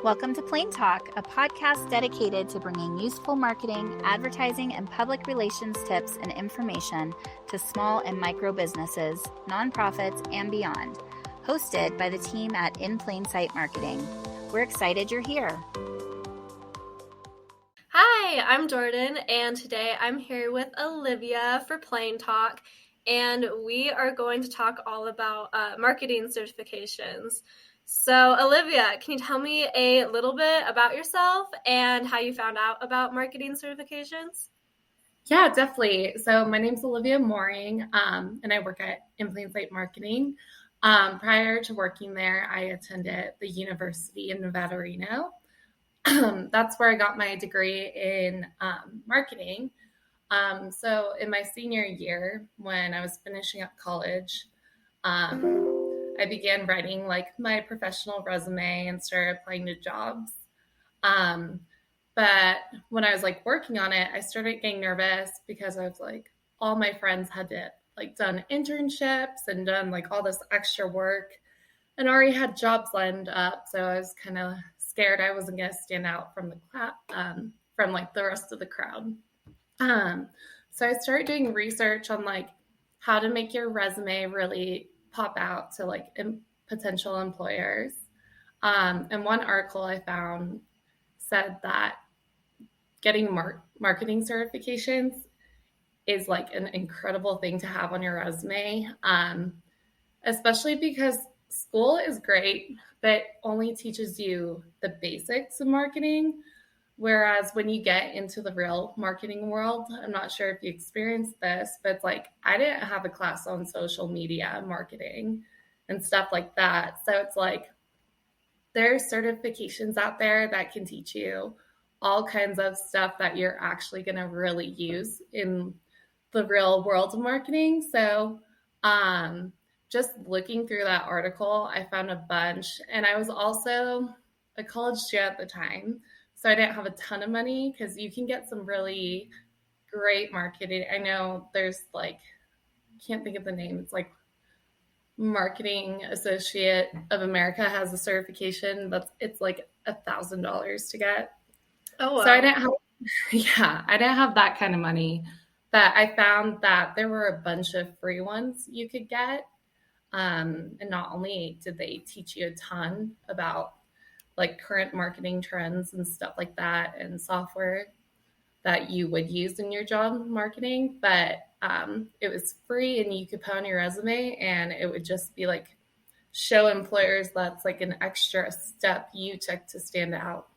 Welcome to Plain Talk, a podcast dedicated to bringing useful marketing, advertising, and public relations tips and information to small and micro businesses, nonprofits, and beyond. Hosted by the team at In Plain Sight Marketing. We're excited you're here. Hi, I'm Jordan, and today I'm here with Olivia for Plain Talk, and we are going to talk all about marketing certifications. So, Olivia, can you tell me a little bit about yourself and how you found out about marketing certifications? Yeah, definitely. So my name's Olivia Mooring, and I work at In Plain Sight Marketing. Prior to working there, I attended the University of Nevada, Reno. That's where I got my degree in marketing. So in my senior year, when I was finishing up college, I began writing like my professional resume and started applying to jobs. But when I was like working on it, I started getting nervous because I was like, all my friends had done internships and done like all this extra work and already had jobs lined up. So I was kind of scared I wasn't going to stand out from the from like the rest of the crowd. So I started doing research on like how to make your resume really pop out to like potential employers. And one article I found said that getting marketing certifications is like an incredible thing to have on your resume, especially because school is great, but only teaches you the basics of marketing. Whereas when you get into the real marketing world, I'm not sure if you experienced this, but it's like I didn't have a class on social media marketing and stuff like that. So it's like there's certifications out there that can teach you all kinds of stuff that you're actually going to really use in the real world of marketing. So just looking through that article, I found a bunch. And I was also a college student at the time. So I didn't have a ton of money because you can get some really great marketing. I know there's like, can't think of the name. It's like Marketing Associate of America has a certification, but it's like $1,000 to get. Oh, wow. So I didn't have that kind of money. But I found that there were a bunch of free ones you could get. And not only did they teach you a ton about like current marketing trends and stuff like that and software that you would use in your job marketing, but it was free and you could put on your resume and it would just be like show employers that's like an extra step you took to stand out.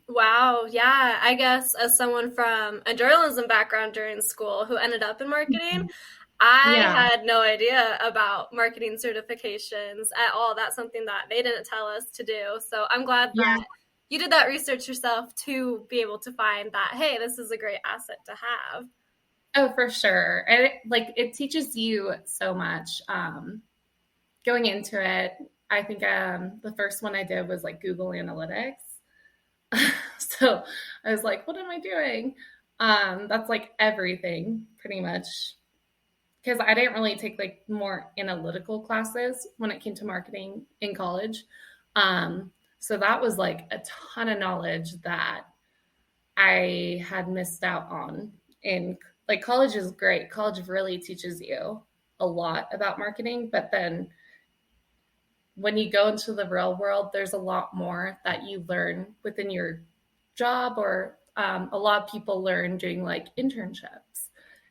Wow. Yeah. I guess as someone from a journalism background during school who ended up in marketing, I had no idea about marketing certifications at all. That's something that they didn't tell us to do. So I'm glad that you did that research yourself to be able to find that, hey, this is a great asset to have. Oh, for sure. And it teaches you so much. Going into it, I think the first one I did was like Google Analytics. So I was like, what am I doing? That's like everything pretty much. Because I didn't really take like more analytical classes when it came to marketing in college. So that was like a ton of knowledge that I had missed out on. And like college is great. College really teaches you a lot about marketing. But then when you go into the real world, there's a lot more that you learn within your job or a lot of people learn doing like internships.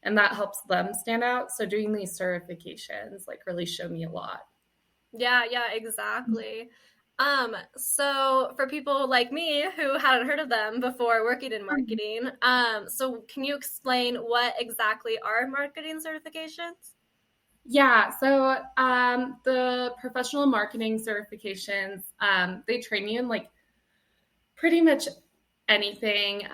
And that helps them stand out. So doing these certifications like really show me a lot. Yeah, exactly. So for people like me who hadn't heard of them before working in marketing, so can you explain what exactly are marketing certifications? Yeah, so the professional marketing certifications, they train you in like pretty much anything.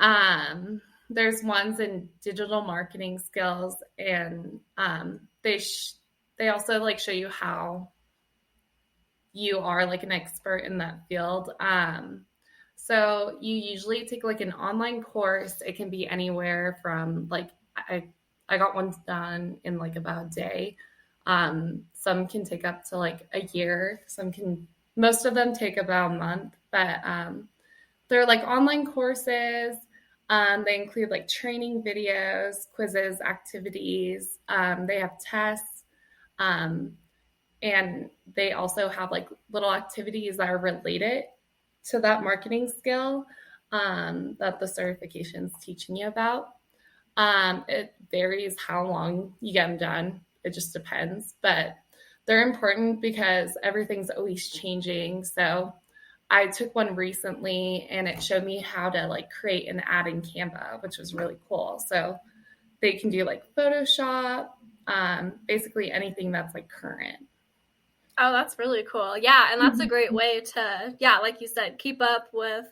There's ones in digital marketing skills, and they also like show you how you are like an expert in that field. So you usually take like an online course. It can be anywhere from like I got one done in like about a day. Some can take up to like a year. Some can Most of them take about a month, but they're like online courses. They include like training videos, quizzes, activities. They have tests. And they also have like little activities that are related to that marketing skill that the certification's teaching you about. It varies how long you get them done. It just depends, but they're important because everything's always changing. So I took one recently and it showed me how to like create an ad in Canva, which was really cool. So they can do like Photoshop, basically anything that's like current. Oh, that's really cool. Yeah, and that's a great way to, like you said, keep up with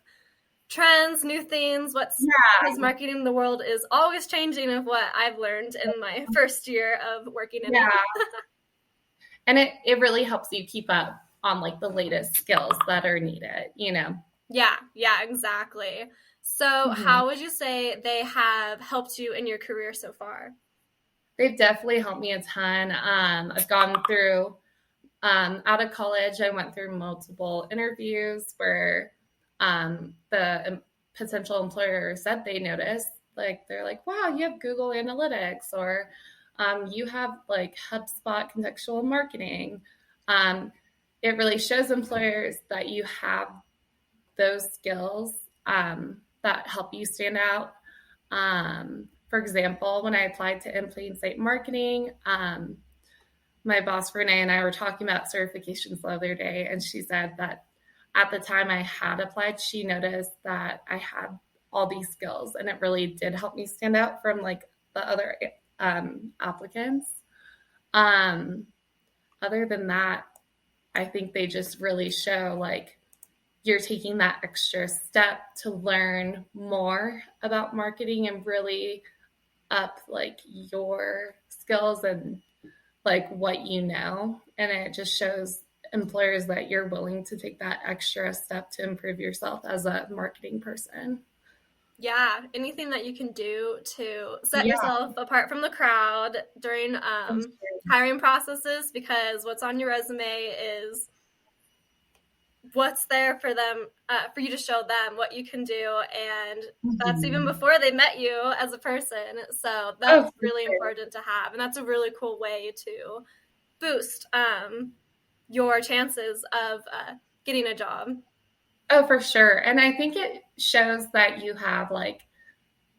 trends, new things, because marketing in the world is always changing of what I've learned in my first year of working in it. And it really helps you keep up on like the latest skills that are needed, you know? Yeah, exactly. So how would you say they have helped you in your career so far? They've definitely helped me a ton. I've gone through, out of college, I went through multiple interviews where the potential employer said they noticed, like, they're like, wow, you have Google Analytics, or you have like HubSpot contextual marketing. It really shows employers that you have those skills that help you stand out. For example, when I applied to in plain sight marketing, my boss Renee and I were talking about certifications the other day, and she said that at the time I had applied, she noticed that I had all these skills, and it really did help me stand out from like the other applicants. Other than that, I think they just really show like you're taking that extra step to learn more about marketing and really up like your skills and like what you know. And it just shows employers that you're willing to take that extra step to improve yourself as a marketing person. Yeah, anything that you can do to set yourself apart from the crowd during hiring processes, because what's on your resume is what's there for them, for you to show them what you can do, and that's even before they met you as a person. So that's really important to have, and that's a really cool way to boost your chances of getting a job. Oh, for sure. And I think it shows that you have like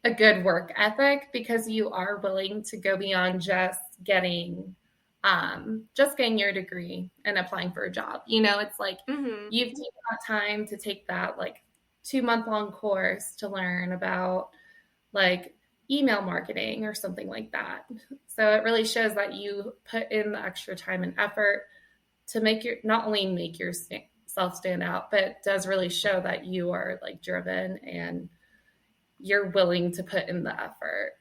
a good work ethic because you are willing to go beyond just getting your degree and applying for a job. You know, it's like you've taken that time to take that like 2-month-long course to learn about like email marketing or something like that. So it really shows that you put in the extra time and effort to not only make yourself stand out, but it does really show that you are like driven and you're willing to put in the effort.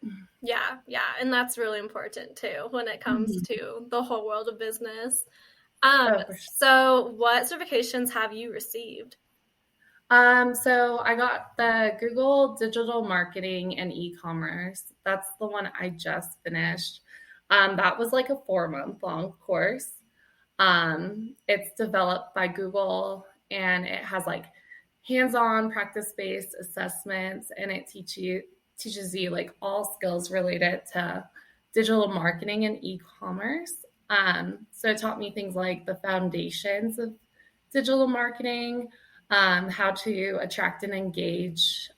Yeah. And that's really important too when it comes to the whole world of business. So what certifications have you received? So I got the Google Digital Marketing and E-commerce. That's the one I just finished. That was like a 4-month-long course. It's developed by Google, and it has like hands-on practice-based assessments, and it teaches you like all skills related to digital marketing and e-commerce. So it taught me things like the foundations of digital marketing, how to attract and engage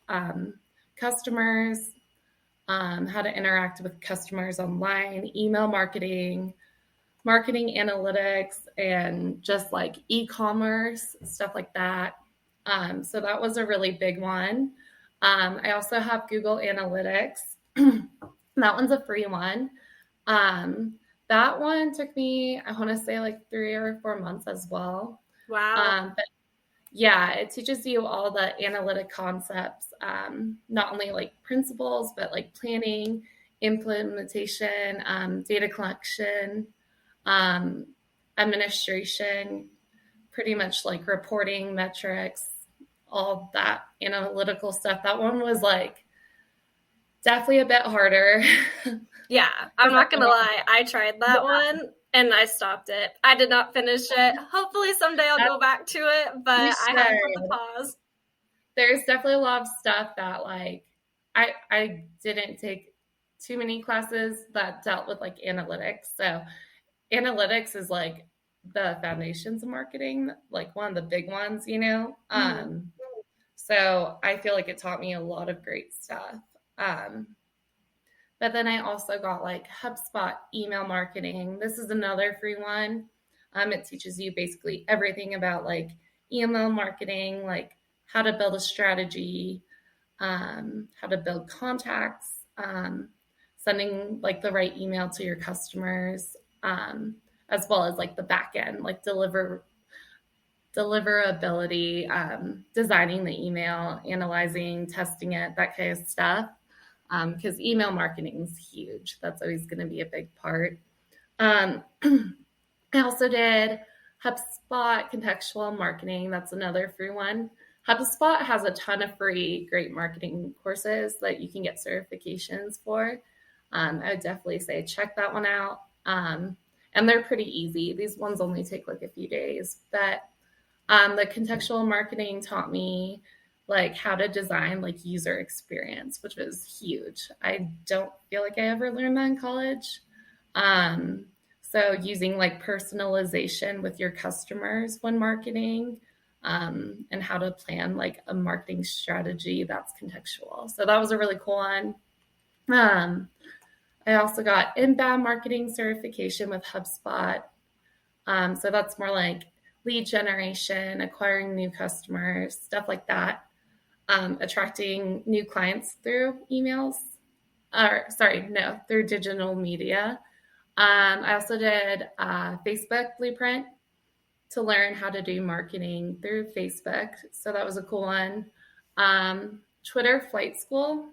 customers, how to interact with customers online, email marketing analytics, and just like e-commerce, stuff like that. So that was a really big one. I also have Google Analytics. That one's a free one. That one took me, I want to say like 3 or 4 months as well. Wow. But yeah, it teaches you all the analytic concepts, not only like principles, but like planning, implementation, data collection, administration, pretty much like reporting, metrics, all that analytical stuff. That one was like definitely a bit harder. Yeah, I'm not gonna lie, I tried that one and I stopped it. I did not finish it. Hopefully someday I'll go back to it, but I had to put the pause. There's definitely a lot of stuff that like I didn't take too many classes that dealt with like analytics. So analytics is like the foundations of marketing, like one of the big ones, you know? So I feel like it taught me a lot of great stuff. But then I also got like HubSpot email marketing. This is another free one. It teaches you basically everything about like email marketing, like how to build a strategy, how to build contacts, sending like the right email to your customers, as well as like the back end, like deliverability, designing the email, analyzing, testing it, that kind of stuff. Because email marketing is huge. That's always going to be a big part. I also did HubSpot contextual marketing. That's another free one. HubSpot has a ton of free great marketing courses that you can get certifications for. I would definitely say check that one out. And they're pretty easy. These ones only take like a few days. But the contextual marketing taught me like how to design like user experience, which was huge. I don't feel like I ever learned that in college. So using like personalization with your customers when marketing, and how to plan like a marketing strategy that's contextual. So that was a really cool one. I also got inbound marketing certification with HubSpot. So that's more like lead generation, acquiring new customers, stuff like that. Attracting new clients through emails, through digital media. I also did Facebook Blueprint to learn how to do marketing through Facebook. So that was a cool one. Twitter Flight School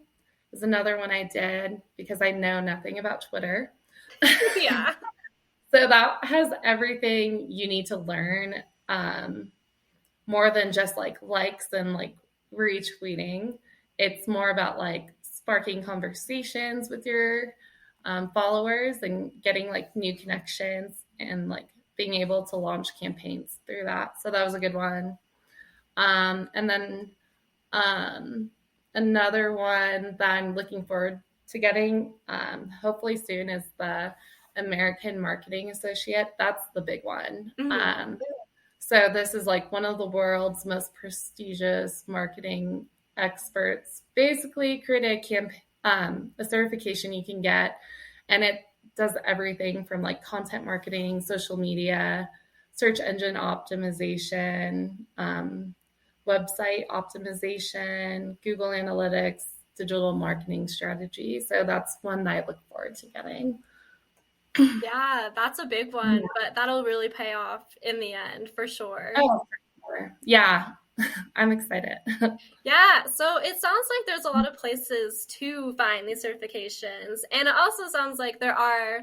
is another one I did because I know nothing about Twitter. Yeah. So that has everything you need to learn, more than just like likes and like retweeting. It's more about like sparking conversations with your followers and getting like new connections and like being able to launch campaigns through that. So that was a good one. And then another one that I'm looking forward to getting hopefully soon is the American Marketing Associate. That's the big one. So this is like one of the world's most prestigious marketing experts. Basically created a certification you can get, and it does everything from like content marketing, social media, search engine optimization, website optimization, Google Analytics, digital marketing strategy. So that's one that I look forward to getting. Yeah, that's a big one, but that'll really pay off in the end for sure. Oh, for sure. Yeah, I'm excited. Yeah, so it sounds like there's a lot of places to find these certifications. And it also sounds like there are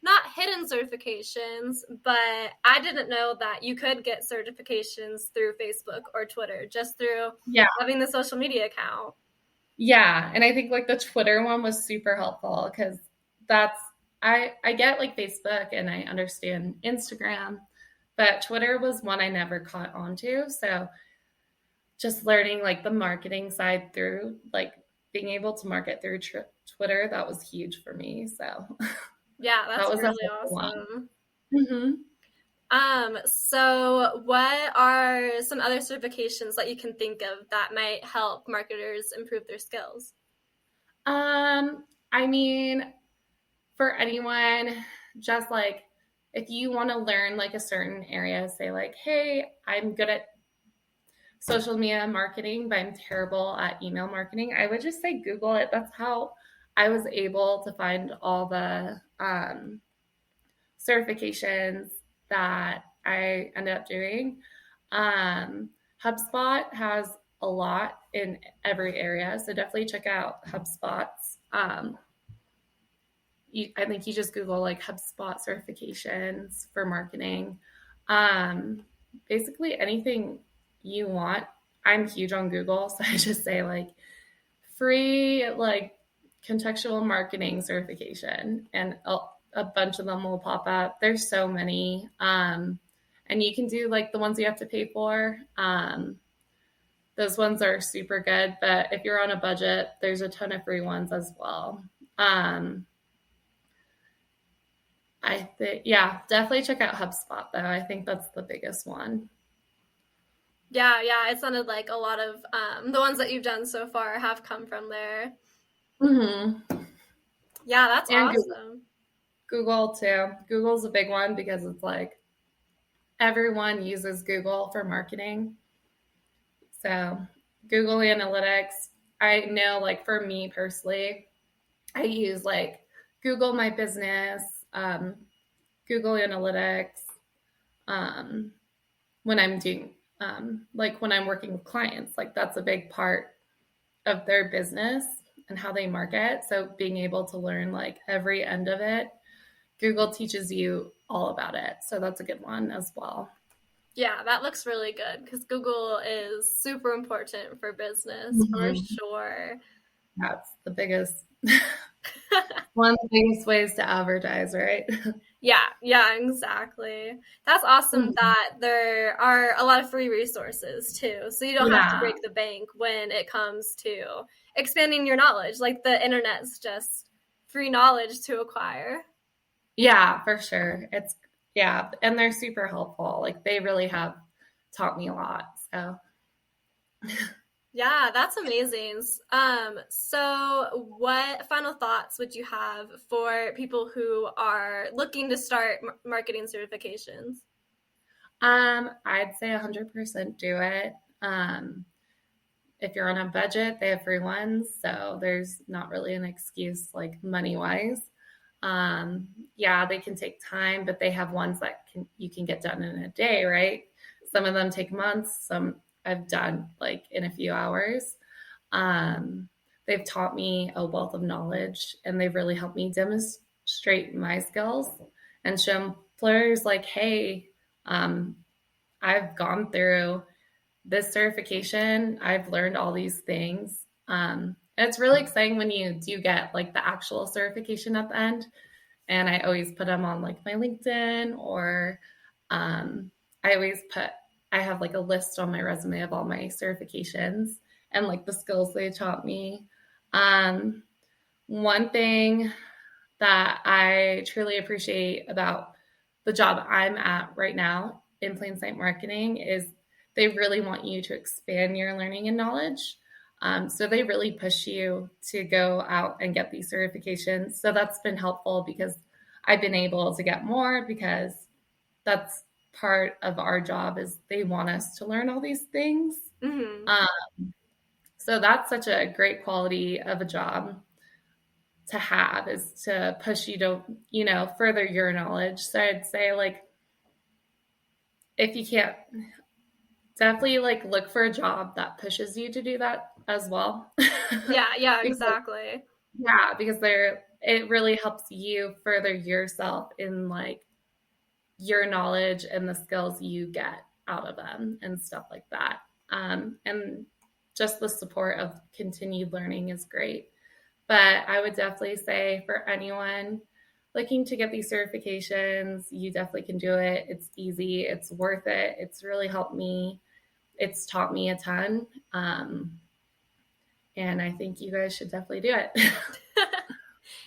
not hidden certifications, but I didn't know that you could get certifications through Facebook or Twitter just through having the social media account. Yeah, and I think like the Twitter one was super helpful because that's I get like Facebook and I understand Instagram, but Twitter was one I never caught onto. So just learning like the marketing side through like being able to market through Twitter, that was huge for me. So yeah, that's really awesome. So what are some other certifications that you can think of that might help marketers improve their skills? I mean, for anyone, just like if you want to learn like a certain area, say like, hey, I'm good at social media marketing, but I'm terrible at email marketing, I would just say Google it. That's how I was able to find all the certifications that I ended up doing. HubSpot has a lot in every area, so definitely check out HubSpot's. I think you just Google like HubSpot certifications for marketing. Basically anything you want. I'm huge on Google, so I just say like free like contextual marketing certification, and a bunch of them will pop up. There's so many. And you can do like the ones you have to pay for. Those ones are super good, but if you're on a budget, there's a ton of free ones as well. I think, yeah, definitely check out HubSpot though. I think that's the biggest one. Yeah, it sounded like a lot of the ones that you've done so far have come from there. Mm-hmm. Yeah, that's and awesome. Google too. Google's a big one because it's like everyone uses Google for marketing. So Google Analytics, I know like for me personally, I use like Google My Business, Google Analytics, when I'm doing, like when I'm working with clients, like that's a big part of their business and how they market. So being able to learn like every end of it, Google teaches you all about it. So that's a good one as well. Yeah, that looks really good because Google is super important for business for sure. That's the biggest, one of the biggest ways to advertise, right? Yeah, exactly. That's awesome that there are a lot of free resources too. So you don't have to break the bank when it comes to expanding your knowledge. Like the internet's just free knowledge to acquire. Yeah, for sure. And they're super helpful. Like they really have taught me a lot. So yeah, that's amazing. So what final thoughts would you have for people who are looking to start marketing certifications? I'd say 100% do it. If you're on a budget, they have free ones. So there's not really an excuse like money wise. Yeah, they can take time, but they have ones that you can get done in a day, right? Some of them take months. Some I've done like in a few hours. They've taught me a wealth of knowledge and they've really helped me demonstrate my skills and show employers like, hey, I've gone through this certification. I've learned all these things. And it's really exciting when you do get like the actual certification at the end. And I always put them on like my LinkedIn or I have like a list on my resume of all my certifications and like the skills they taught me. One thing that I truly appreciate about the job I'm at right now in plain sight marketing is they really want you to expand your learning and knowledge. So they really push you to go out and get these certifications. So that's been helpful because I've been able to get more because that's part of our job is they want us to learn all these things. So that's such a great quality of a job to have is to push you to, further your knowledge. So I'd say like, if you can't, definitely like look for a job that pushes you to do that as well. Yeah, exactly. Yeah, because it really helps you further yourself in like your knowledge and the skills you get out of them and stuff like that. And just the support of continued learning is great. But I would definitely say for anyone looking to get these certifications, you definitely can do it. It's easy. It's worth it. It's really helped me. It's taught me a ton. And I think you guys should definitely do it.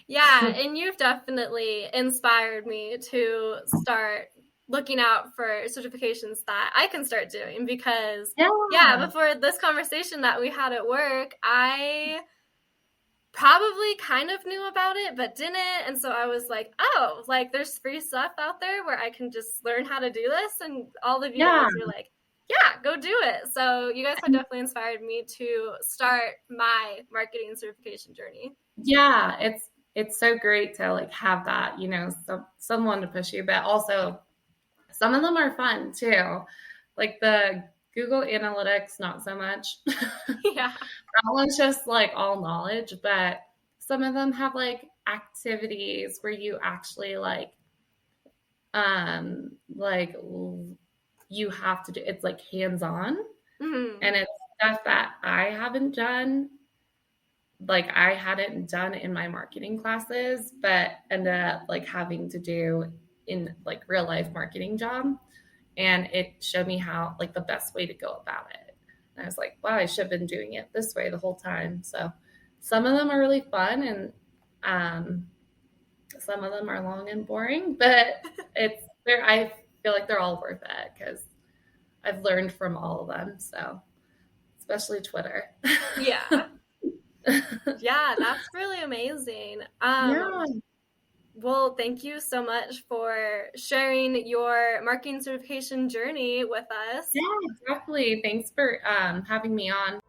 Yeah, and you've definitely inspired me to start looking out for certifications that I can start doing because, before this conversation that we had at work, I probably kind of knew about it, but didn't. And so I was like, oh, like there's free stuff out there where I can just learn how to do this. And all of you guys were like, yeah, go do it. So you guys have definitely inspired me to start my marketing certification journey. Yeah, it's so great to like have that, someone to push you, but also some of them are fun too. Like the Google Analytics, not so much. Yeah. That one's just like all knowledge, but some of them have like activities where you actually like you have to do, it's like hands-on and it's stuff that I haven't done like I hadn't done in my marketing classes, but ended up like having to do in like real life marketing job. And it showed me how like the best way to go about it. And I was like, wow, I should have been doing it this way the whole time. So some of them are really fun, and some of them are long and boring, but I feel like they're all worth it because I've learned from all of them. So especially Twitter. Yeah. Yeah, that's really amazing. Yeah. Well, thank you so much for sharing your marketing certification journey with us. Yeah, exactly. Thanks for having me on.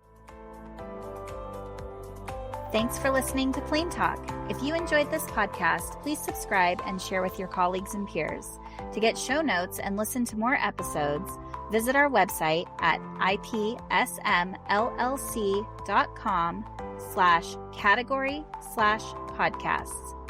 Thanks for listening to Plain Talk. If you enjoyed this podcast, please subscribe and share with your colleagues and peers. To get show notes and listen to more episodes, visit our website at ipsmllc.com/category/podcasts.